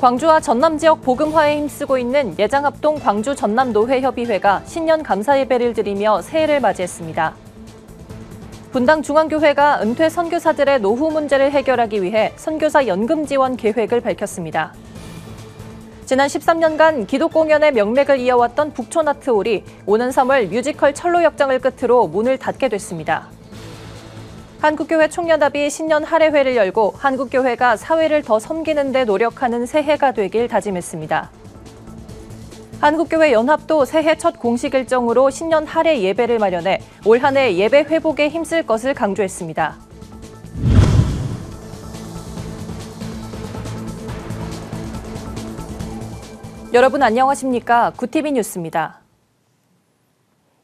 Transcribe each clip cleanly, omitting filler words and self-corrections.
광주와 전남 지역 복음화에 힘쓰고 있는 예장합동 광주 전남노회협의회가 신년 감사 예배를 드리며 새해를 맞이했습니다. 분당 중앙교회가 은퇴 선교사들의 노후 문제를 해결하기 위해 선교사 연금 지원 계획을 밝혔습니다. 지난 13년간 기독 공연의 명맥을 이어왔던 북촌아트홀이 오는 3월 뮤지컬 철로 역장을 끝으로 문을 닫게 됐습니다. 한국교회 총연합이 신년 할애회를 열고 한국교회가 사회를 더 섬기는 데 노력하는 새해가 되길 다짐했습니다. 한국교회 연합도 새해 첫 공식 일정으로 신년 할애 예배를 마련해 올 한 해 예배 회복에 힘쓸 것을 강조했습니다. 여러분 안녕하십니까? 구티비 뉴스입니다.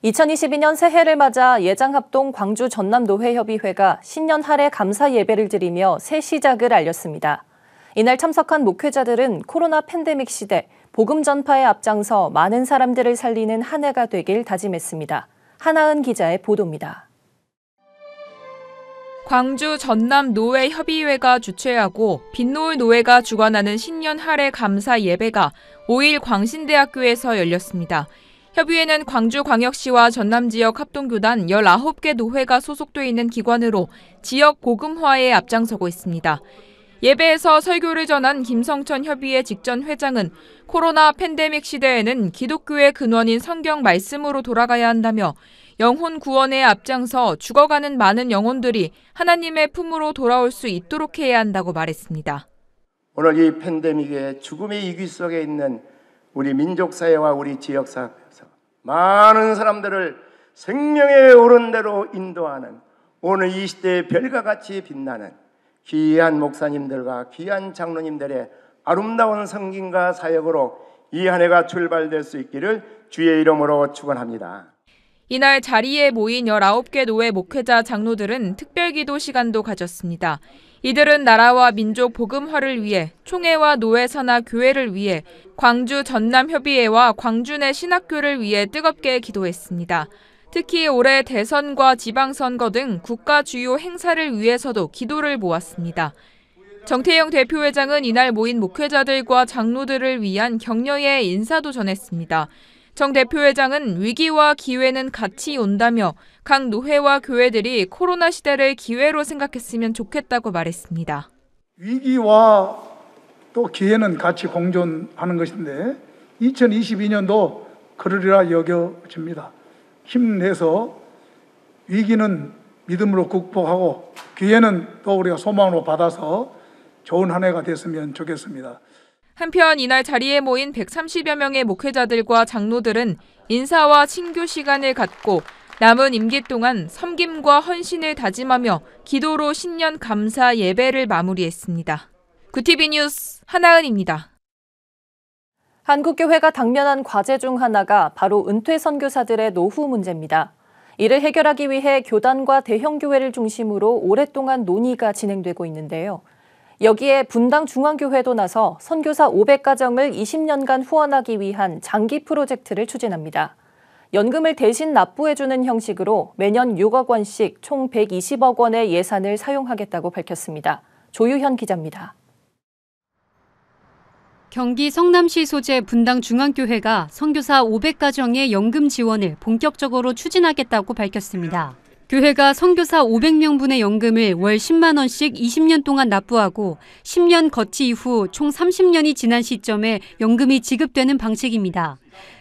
2022년 새해를 맞아 예장합동 광주 전남노회협의회가 신년 할애 감사 예배를 드리며 새 시작을 알렸습니다. 이날 참석한 목회자들은 코로나 팬데믹 시대 복음 전파에 앞장서 많은 사람들을 살리는 한 해가 되길 다짐했습니다. 하나은 기자의 보도입니다. 광주 전남노회협의회가 주최하고 빈노을 노회가 주관하는 신년 할애 감사 예배가 5일 광신대학교에서 열렸습니다. 협의회는 광주광역시와 전남 지역 합동교단 19개 노회가 소속돼 있는 기관으로 지역 복음화에 앞장서고 있습니다. 예배에서 설교를 전한 김성천 협의회 직전 회장은 코로나 팬데믹 시대에는 기독교의 근원인 성경 말씀으로 돌아가야 한다며 영혼 구원에 앞장서 죽어가는 많은 영혼들이 하나님의 품으로 돌아올 수 있도록 해야 한다고 말했습니다. 오늘 이 팬데믹의 죽음의 위기 속에 있는 우리 민족사회와 우리 지역사회에서 많은 사람들을 생명의 오른대로 인도하는 오늘 이 시대의 별과 같이 빛나는 귀한 목사님들과 귀한 장로님들의 아름다운 섬김과 사역으로 이 한 해가 출발될 수 있기를 주의 이름으로 축원합니다. 이날 자리에 모인 19개 노회 목회자 장로들은 특별기도 시간도 가졌습니다. 이들은 나라와 민족 복음화를 위해 총회와 노회 산하 교회를 위해 광주 전남협의회와 광주 내 신학교를 위해 뜨겁게 기도했습니다. 특히 올해 대선과 지방선거 등 국가 주요 행사를 위해서도 기도를 모았습니다. 정태영 대표회장은 이날 모인 목회자들과 장로들을 위한 격려의 인사도 전했습니다. 정 대표회장은 위기와 기회는 같이 온다며 각 노회와 교회들이 코로나 시대를 기회로 생각했으면 좋겠다고 말했습니다. 위기와 또 기회는 같이 공존하는 것인데 2022년도 그러리라 여겨집니다. 힘내서 위기는 믿음으로 극복하고 기회는 또 우리가 소망으로 받아서 좋은 한 해가 됐으면 좋겠습니다. 한편 이날 자리에 모인 130여 명의 목회자들과 장로들은 인사와 친교 시간을 갖고 남은 임기 동안 섬김과 헌신을 다짐하며 기도로 신년 감사 예배를 마무리했습니다. 구티비 뉴스 하나은입니다. 한국교회가 당면한 과제 중 하나가 바로 은퇴 선교사들의 노후 문제입니다. 이를 해결하기 위해 교단과 대형교회를 중심으로 오랫동안 논의가 진행되고 있는데요. 여기에 분당 중앙교회도 나서 선교사 500가정을 20년간 후원하기 위한 장기 프로젝트를 추진합니다. 연금을 대신 납부해주는 형식으로 매년 6억 원씩 총 120억 원의 예산을 사용하겠다고 밝혔습니다. 조유현 기자입니다. 경기 성남시 소재 분당 중앙교회가 선교사 500가정의 연금 지원을 본격적으로 추진하겠다고 밝혔습니다. 교회가 선교사 500명분의 연금을 월 10만 원씩 20년 동안 납부하고 10년 거치 이후 총 30년이 지난 시점에 연금이 지급되는 방식입니다.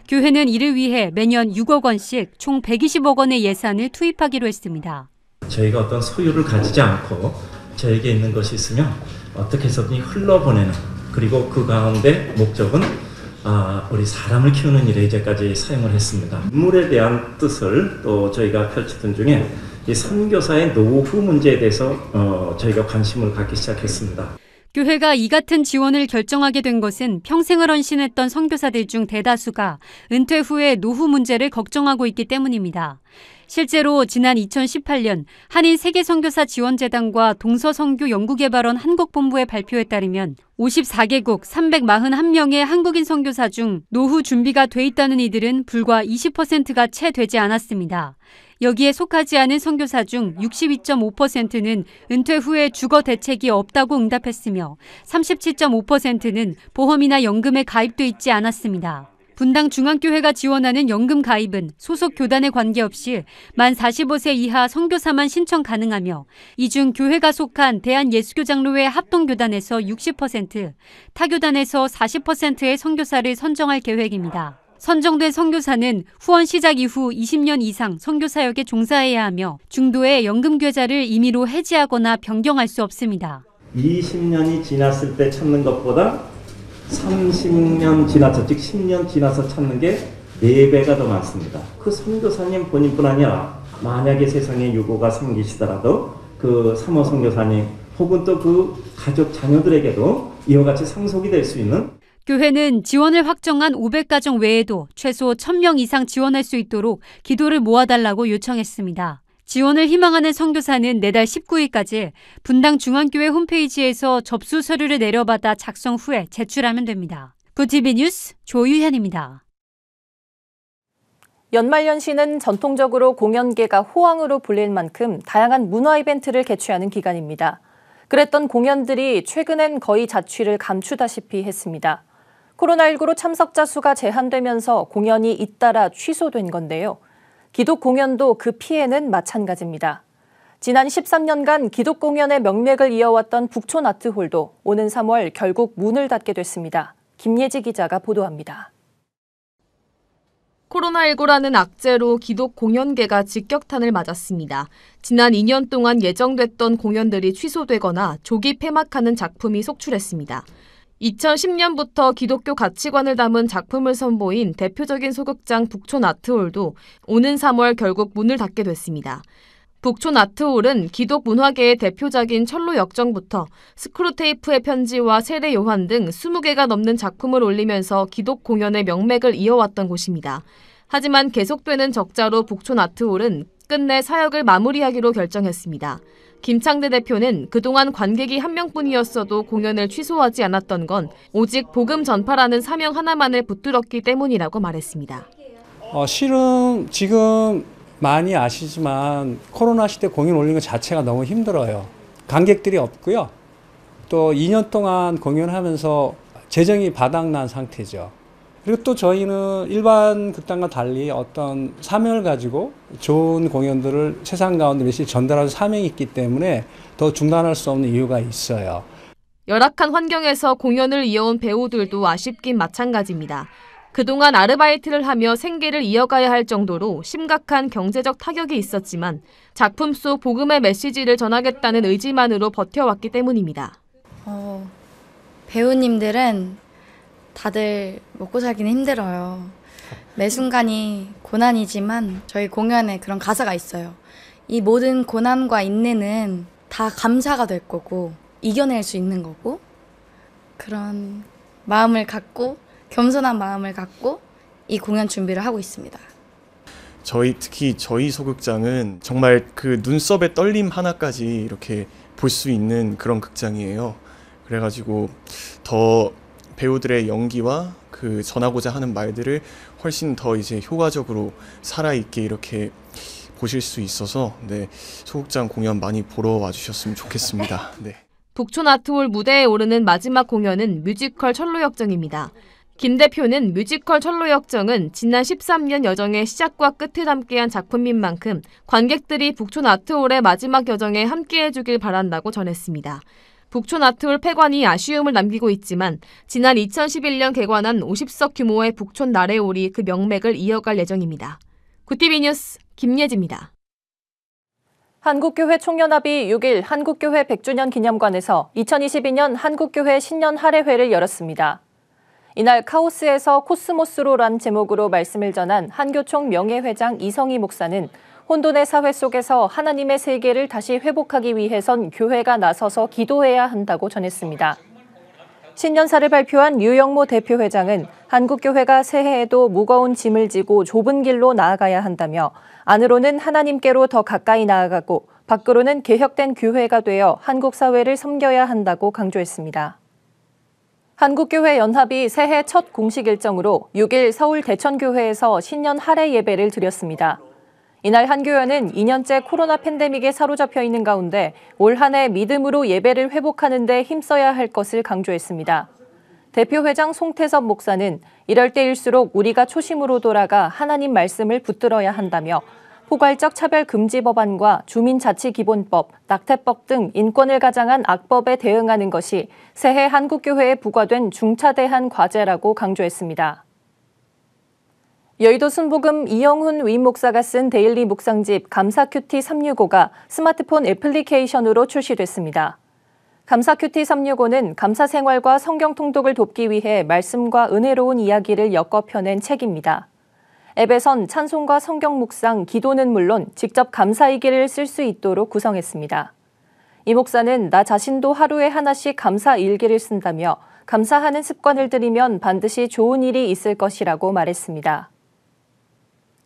교회는 이를 위해 매년 6억 원씩 총 120억 원의 예산을 투입하기로 했습니다. 저희가 어떤 소유를 가지지 않고 저에게 있는 것이 있으면 어떻게 해서든지 흘러보내는, 그리고 그 가운데 목적은 우리 사람을 키우는 일에 이제까지 사용을 했습니다. 인물에 대한 뜻을 또 저희가 펼치던 중에 이 선교사의 노후 문제에 대해서 저희가 관심을 갖기 시작했습니다. 교회가 이 같은 지원을 결정하게 된 것은 평생을 헌신했던 선교사들 중 대다수가 은퇴 후에 노후 문제를 걱정하고 있기 때문입니다. 실제로 지난 2018년 한인 세계선교사 지원재단과 동서선교 연구개발원 한국본부의 발표에 따르면 54개국 341명의 한국인 선교사 중 노후 준비가 돼 있다는 이들은 불과 20%가 채 되지 않았습니다. 여기에 속하지 않은 선교사 중 62.5%는 은퇴 후에 주거 대책이 없다고 응답했으며 37.5%는 보험이나 연금에 가입돼 있지 않았습니다. 분당 중앙교회가 지원하는 연금 가입은 소속 교단에 관계없이 만 45세 이하 선교사만 신청 가능하며 이 중 교회가 속한 대한예수교장로회 합동교단에서 60%, 타교단에서 40%의 선교사를 선정할 계획입니다. 선정된 선교사는 후원 시작 이후 20년 이상 선교사역에 종사해야 하며 중도에 연금 계좌를 임의로 해지하거나 변경할 수 없습니다. 20년이 지났을 때 찾는 것보다 30년 지나서, 즉 10년 지나서 찾는 게 4배가 더 많습니다. 그 선교사님 본인뿐 아니라 만약에 세상에 유고가 생기시더라도 그 사모 선교사님 혹은 또 그 가족 자녀들에게도 이와 같이 상속이 될 수 있는 교회는 지원을 확정한 500가정 외에도 최소 1000명 이상 지원할 수 있도록 기도를 모아달라고 요청했습니다. 지원을 희망하는 선교사는 내달 19일까지 분당 중앙교회 홈페이지에서 접수 서류를 내려받아 작성 후에 제출하면 됩니다. VTV 뉴스 조유현입니다. 연말연시는 전통적으로 공연계가 호황으로 불릴 만큼 다양한 문화 이벤트를 개최하는 기간입니다. 그랬던 공연들이 최근엔 거의 자취를 감추다시피 했습니다. 코로나19로 참석자 수가 제한되면서 공연이 잇따라 취소된 건데요. 기독 공연도 그 피해는 마찬가지입니다. 지난 13년간 기독 공연의 명맥을 이어왔던 북촌 아트홀도 오는 3월 결국 문을 닫게 됐습니다. 김예지 기자가 보도합니다. 코로나19라는 악재로 기독 공연계가 직격탄을 맞았습니다. 지난 2년 동안 예정됐던 공연들이 취소되거나 조기 폐막하는 작품이 속출했습니다. 2010년부터 기독교 가치관을 담은 작품을 선보인 대표적인 소극장 북촌 아트홀도 오는 3월 결국 문을 닫게 됐습니다. 북촌 아트홀은 기독 문화계의 대표작인 철로 역정부터 스크루테이프의 편지와 세례 요한 등 20개가 넘는 작품을 올리면서 기독 공연의 명맥을 이어왔던 곳입니다. 하지만 계속되는 적자로 북촌 아트홀은 끝내 사역을 마무리하기로 결정했습니다. 김창대 대표는 그동안 관객이 1명뿐이었어도 공연을 취소하지 않았던 건 오직 복음 전파라는 사명 하나만을 붙들었기 때문이라고 말했습니다. 실은 지금 많이 아시지만 코로나 시대 공연 올리는 것 자체가 너무 힘들어요. 관객들이 없고요. 또 2년 동안 공연하면서 재정이 바닥난 상태죠. 그리고 또 저희는 일반 극단과 달리 어떤 사명을 가지고 좋은 공연들을 세상 가운데 메시지 전달하는 사명이 있기 때문에 더 중단할 수 없는 이유가 있어요. 열악한 환경에서 공연을 이어온 배우들도 아쉽긴 마찬가지입니다. 그동안 아르바이트를 하며 생계를 이어가야 할 정도로 심각한 경제적 타격이 있었지만 작품 속 복음의 메시지를 전하겠다는 의지만으로 버텨왔기 때문입니다. 배우님들은 다들 먹고 살기는 힘들어요. 매 순간이 고난이지만 저희 공연에 그런 가사가 있어요. 이 모든 고난과 인내는 다 감사가 될 거고 이겨낼 수 있는 거고 그런 마음을 갖고 겸손한 마음을 갖고 이 공연 준비를 하고 있습니다. 특히 저희 소극장은 정말 그 눈썹의 떨림 하나까지 이렇게 볼 수 있는 그런 극장이에요. 그래가지고 더 배우들의 연기와 그 전하고자 하는 말들을 훨씬 더 이제 효과적으로 살아있게 이렇게 보실 수 있어서 소극장 공연 많이 보러 와주셨으면 좋겠습니다. 북촌 아트홀 무대에 오르는 마지막 공연은 뮤지컬 철로역정입니다. 김 대표는 뮤지컬 철로역정은 지난 13년 여정의 시작과 끝을 함께한 작품인 만큼 관객들이 북촌 아트홀의 마지막 여정에 함께해주길 바란다고 전했습니다. 북촌 아트홀 폐관이 아쉬움을 남기고 있지만 지난 2011년 개관한 50석 규모의 북촌 나래홀이 그 명맥을 이어갈 예정입니다. VTV 뉴스 김예지입니다. 한국교회 총연합이 6일 한국교회 100주년 기념관에서 2022년 한국교회 신년 할애회를 열었습니다. 이날 카오스에서 코스모스로란 제목으로 말씀을 전한 한교총 명예회장 이성희 목사는 혼돈의 사회 속에서 하나님의 세계를 다시 회복하기 위해선 교회가 나서서 기도해야 한다고 전했습니다. 신년사를 발표한 유영모 대표회장은 한국교회가 새해에도 무거운 짐을 지고 좁은 길로 나아가야 한다며 안으로는 하나님께로 더 가까이 나아가고 밖으로는 개혁된 교회가 되어 한국 사회를 섬겨야 한다고 강조했습니다. 한국교회연합이 새해 첫 공식 일정으로 6일 서울 대천교회에서 신년 할애 예배를 드렸습니다. 이날 한 교회는 2년째 코로나 팬데믹에 사로잡혀 있는 가운데 올 한 해 믿음으로 예배를 회복하는 데 힘써야 할 것을 강조했습니다. 대표회장 송태섭 목사는 이럴 때일수록 우리가 초심으로 돌아가 하나님 말씀을 붙들어야 한다며 포괄적 차별금지 법안과 주민자치기본법, 낙태법 등 인권을 가장한 악법에 대응하는 것이 새해 한국교회에 부과된 중차대한 과제라고 강조했습니다. 여의도 순복음 이영훈 위임 목사가 쓴 데일리 묵상집 감사큐티 365가 스마트폰 애플리케이션으로 출시됐습니다. 감사큐티 365는 감사 생활과 성경 통독을 돕기 위해 말씀과 은혜로운 이야기를 엮어 펴낸 책입니다. 앱에선 찬송과 성경 묵상, 기도는 물론 직접 감사일기를 쓸 수 있도록 구성했습니다. 이 목사는 나 자신도 하루에 하나씩 감사일기를 쓴다며 감사하는 습관을 들이면 반드시 좋은 일이 있을 것이라고 말했습니다.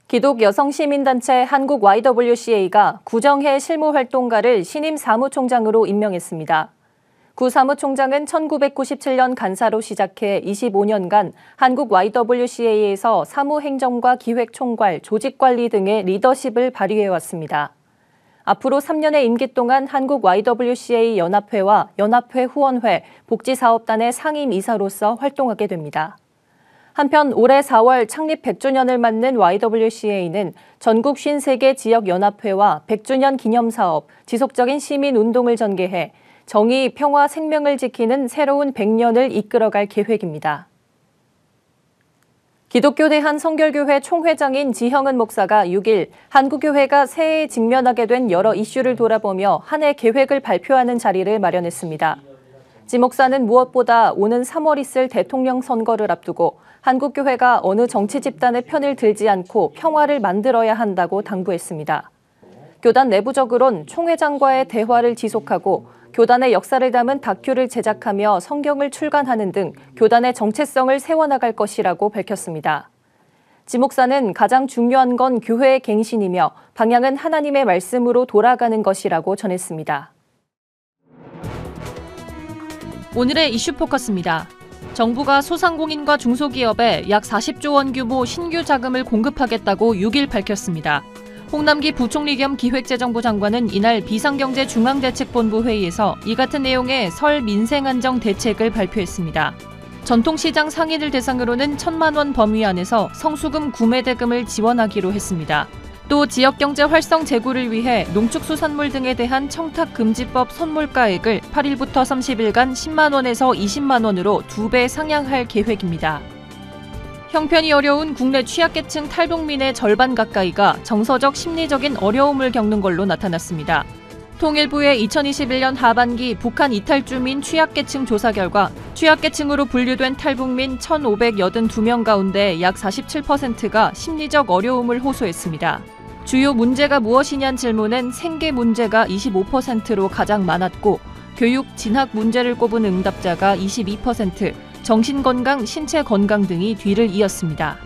기독 여성시민단체 한국 YWCA가 구정혜 실무활동가를 신임 사무총장으로 임명했습니다. 구 사무총장은 1997년 간사로 시작해 25년간 한국 YWCA에서 사무행정과 기획총괄, 조직관리 등의 리더십을 발휘해왔습니다. 앞으로 3년의 임기 동안 한국 YWCA 연합회와 연합회 후원회, 복지사업단의 상임이사로서 활동하게 됩니다. 한편 올해 4월 창립 100주년을 맞는 YWCA는 전국 53개 지역연합회와 100주년 기념사업, 지속적인 시민운동을 전개해 정의, 평화, 생명을 지키는 새로운 100년을 이끌어갈 계획입니다. 기독교 대한성결교회 총회장인 지형은 목사가 6일 한국교회가 새해에 직면하게 된 여러 이슈를 돌아보며 한 해 계획을 발표하는 자리를 마련했습니다. 지 목사는 무엇보다 오는 3월 있을 대통령 선거를 앞두고 한국교회가 어느 정치 집단의 편을 들지 않고 평화를 만들어야 한다고 당부했습니다. 교단 내부적으론 총회장과의 대화를 지속하고 교단의 역사를 담은 다큐를 제작하며 성경을 출간하는 등 교단의 정체성을 세워나갈 것이라고 밝혔습니다. 지 목사는 가장 중요한 건 교회의 갱신이며 방향은 하나님의 말씀으로 돌아가는 것이라고 전했습니다. 오늘의 이슈 포커스입니다. 정부가 소상공인과 중소기업에 약 40조 원 규모 신규 자금을 공급하겠다고 6일 밝혔습니다. 홍남기 부총리 겸 기획재정부 장관은 이날 비상경제중앙대책본부 회의에서 이 같은 내용의 설 민생안정 대책을 발표했습니다. 전통시장 상인을 대상으로는 1,000만 원 범위 안에서 성수금 구매 대금을 지원하기로 했습니다. 또 지역경제 활성 제고를 위해 농축수산물 등에 대한 청탁금지법 선물가액을 8일부터 30일간 10만 원에서 20만 원으로 2배 상향할 계획입니다. 형편이 어려운 국내 취약계층 탈북민의 절반 가까이가 정서적 심리적인 어려움을 겪는 걸로 나타났습니다. 통일부의 2021년 하반기 북한 이탈주민 취약계층 조사 결과 취약계층으로 분류된 탈북민 1,582명 가운데 약 47%가 심리적 어려움을 호소했습니다. 주요 문제가 무엇이냐는 질문엔 생계 문제가 25%로 가장 많았고 교육, 진학 문제를 꼽은 응답자가 22%, 정신건강, 신체건강 등이 뒤를 이었습니다.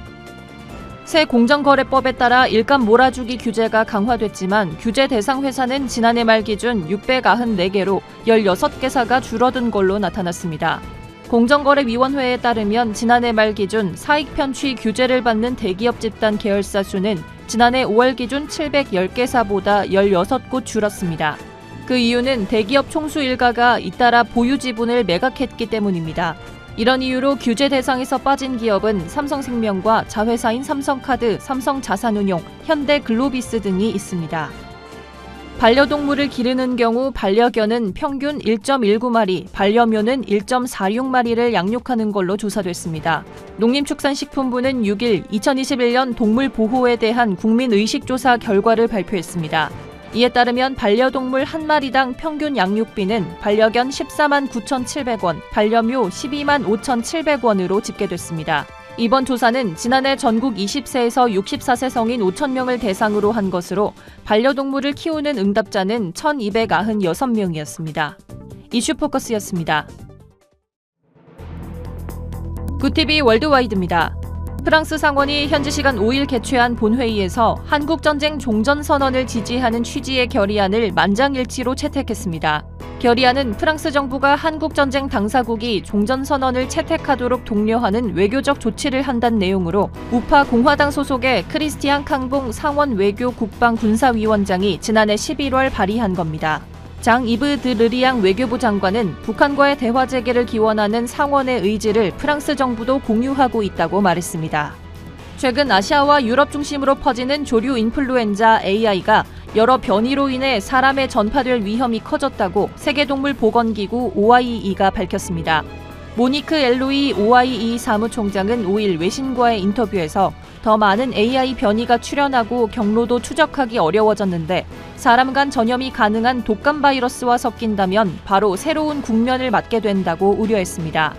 새 공정거래법에 따라 일감 몰아주기 규제가 강화됐지만 규제 대상 회사는 지난해 말 기준 694개로 16개사가 줄어든 걸로 나타났습니다. 공정거래위원회에 따르면 지난해 말 기준 사익 편취 규제를 받는 대기업 집단 계열사 수는 지난해 5월 기준 710개사보다 16곳 줄었습니다. 그 이유는 대기업 총수 일가가 잇따라 보유 지분을 매각했기 때문입니다. 이런 이유로 규제 대상에서 빠진 기업은 삼성생명과 자회사인 삼성카드, 삼성자산운용, 현대글로비스 등이 있습니다. 반려동물을 기르는 경우 반려견은 평균 1.19마리, 반려묘는 1.46마리를 양육하는 걸로 조사됐습니다. 농림축산식품부는 6일 2021년 동물 보호에 대한 국민의식조사 결과를 발표했습니다. 이에 따르면 반려동물 한 마리당 평균 양육비는 반려견 14만 9,700원, 반려묘 12만 5,700원으로 집계됐습니다. 이번 조사는 지난해 전국 20세에서 64세 성인 5,000명을 대상으로 한 것으로 반려동물을 키우는 응답자는 1,296명이었습니다. 이슈포커스였습니다. 구TV 월드와이드입니다. 프랑스 상원이 현지 시간 5일 개최한 본회의에서 한국전쟁 종전선언을 지지하는 취지의 결의안을 만장일치로 채택했습니다. 결의안은 프랑스 정부가 한국전쟁 당사국이 종전선언을 채택하도록 독려하는 외교적 조치를 한다는 내용으로 우파 공화당 소속의 크리스티앙 캉봉 상원 외교 국방 군사위원장이 지난해 11월 발의한 겁니다. 장 이브 드 르리앙 외교부 장관은 북한과의 대화 재개를 기원하는 상원의 의지를 프랑스 정부도 공유하고 있다고 말했습니다. 최근 아시아와 유럽 중심으로 퍼지는 조류 인플루엔자 AI가 여러 변이로 인해 사람에 전파될 위험이 커졌다고 세계동물보건기구 OIE가 밝혔습니다. 모니크 엘로이 OIE 사무총장은 5일 외신과의 인터뷰에서 더 많은 AI 변이가 출현하고 경로도 추적하기 어려워졌는데 사람 간 전염이 가능한 독감 바이러스와 섞인다면 바로 새로운 국면을 맞게 된다고 우려했습니다.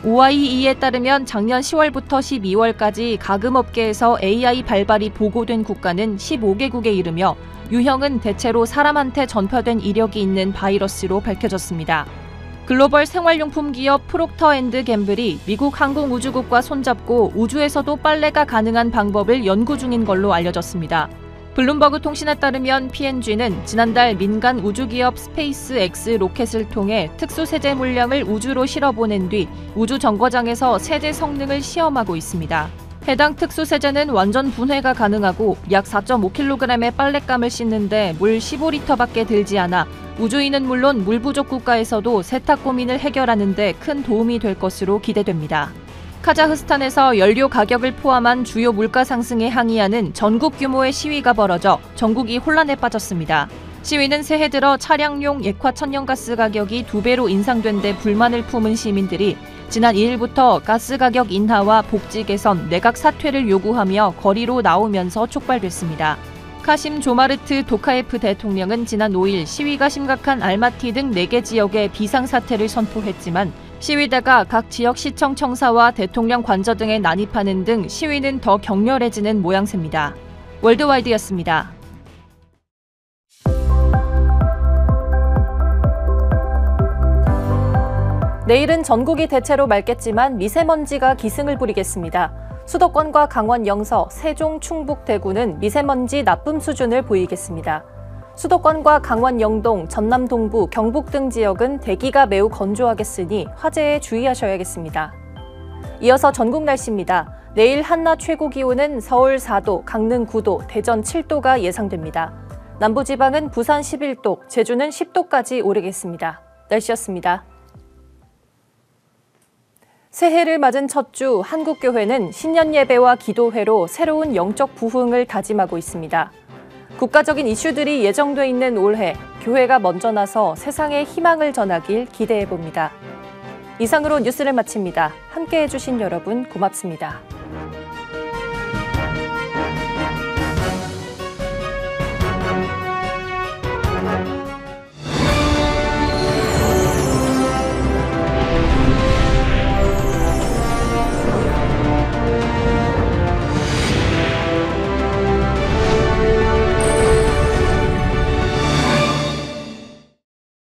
OIE에 따르면 작년 10월부터 12월까지 가금업계에서 AI 발발이 보고된 국가는 15개국에 이르며 유형은 대체로 사람한테 전파된 이력이 있는 바이러스로 밝혀졌습니다. 글로벌 생활용품 기업 프록터앤드갬블이 미국 항공우주국과 손잡고 우주에서도 빨래가 가능한 방법을 연구 중인 걸로 알려졌습니다. 블룸버그 통신에 따르면 P&G는 지난달 민간 우주기업 스페이스X 로켓을 통해 특수 세제 물량을 우주로 실어보낸 뒤 우주 정거장에서 세제 성능을 시험하고 있습니다. 해당 특수 세제는 완전 분해가 가능하고 약 4.5kg의 빨랫감을 씻는데 물 15리터밖에 들지 않아 우주인은 물론 물 부족 국가에서도 세탁 고민을 해결하는 데 큰 도움이 될 것으로 기대됩니다. 카자흐스탄에서 연료 가격을 포함한 주요 물가 상승에 항의하는 전국 규모의 시위가 벌어져 전국이 혼란에 빠졌습니다. 시위는 새해 들어 차량용 액화 천연가스 가격이 2배로 인상된 데 불만을 품은 시민들이 지난 2일부터 가스 가격 인하와 복지 개선, 내각 사퇴를 요구하며 거리로 나오면서 촉발됐습니다. 카심 조마르트 도카예프 대통령은 지난 5일 시위가 심각한 알마티 등 4개 지역에 비상사태를 선포했지만 시위대가 각 지역 시청 청사와 대통령 관저 등에 난입하는 등 시위는 더 격렬해지는 모양새입니다. 월드와이드였습니다. 내일은 전국이 대체로 맑겠지만 미세먼지가 기승을 부리겠습니다. 수도권과 강원 영서, 세종, 충북, 대구는 미세먼지 나쁨 수준을 보이겠습니다. 수도권과 강원 영동, 전남 동부, 경북 등 지역은 대기가 매우 건조하겠으니 화재에 주의하셔야겠습니다. 이어서 전국 날씨입니다. 내일 한낮 최고 기온은 서울 4도, 강릉 9도, 대전 7도가 예상됩니다. 남부지방은 부산 11도, 제주는 10도까지 오르겠습니다. 날씨였습니다. 새해를 맞은 첫 주 한국교회는 신년 예배와 기도회로 새로운 영적 부흥을 다짐하고 있습니다. 국가적인 이슈들이 예정돼 있는 올해, 교회가 먼저 나서 세상에 희망을 전하길 기대해 봅니다. 이상으로 뉴스를 마칩니다. 함께해 주신 여러분 고맙습니다.